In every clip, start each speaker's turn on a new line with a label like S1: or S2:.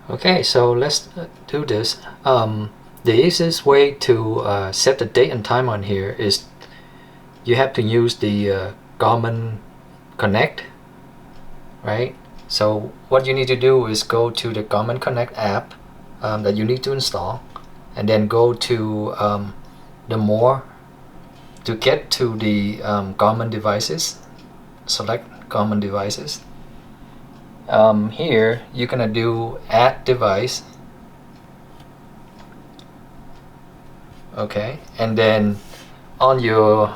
S1: Okay, so let's do this. The easiest way to set the date and time on here is you have to use the Garmin Connect, right? So what you need to do is go to the Garmin Connect app that you need to install, and then go to the More to get to the Garmin devices. Select Garmin devices. Here you're gonna do Add Device. Okay, and then on your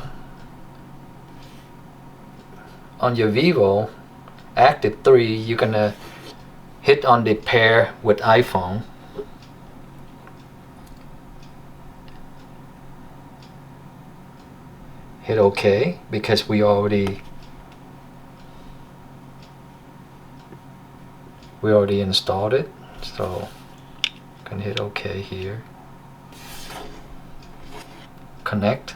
S1: Vivoactive 3, you're gonna hit on the pair with iPhone. Hit OK because we already installed it, so you can hit OK here. Connect.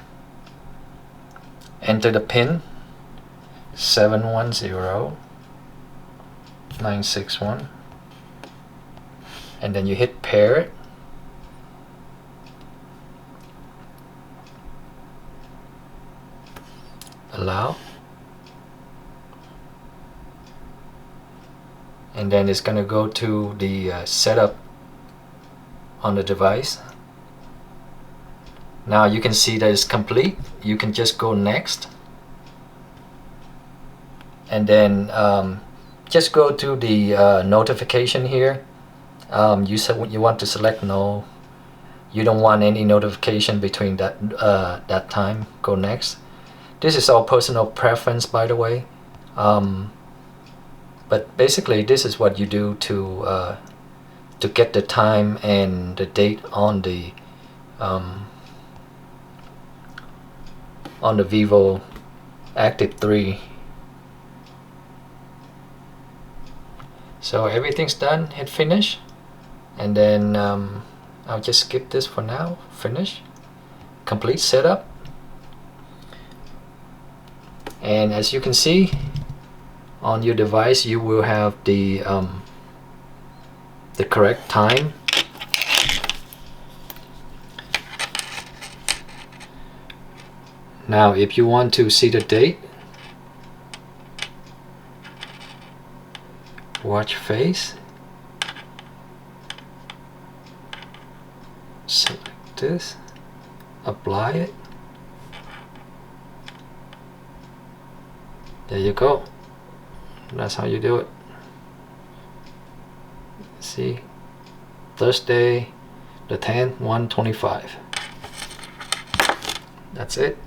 S1: Enter the pin 710961, and then you hit pair it. Allow, and then it's going to go to the setup on the device. Now you can see that it's complete. You can just go next, and then just go to the notification here. You said you want to select no. You don't want any notification between that time. Go next. This is all personal preference, by the way, but basically this is what you do to get the time and the date on the Vivoactive 3. So everything's done. Hit finish, and then I'll just skip this for now. Finish. Complete setup. And as you can see, on your device you will have the correct time. Now if you want to see the date, watch face, select this, apply it. There you go. That's how you do it. See, Thursday the 10th, 1:25. That's it.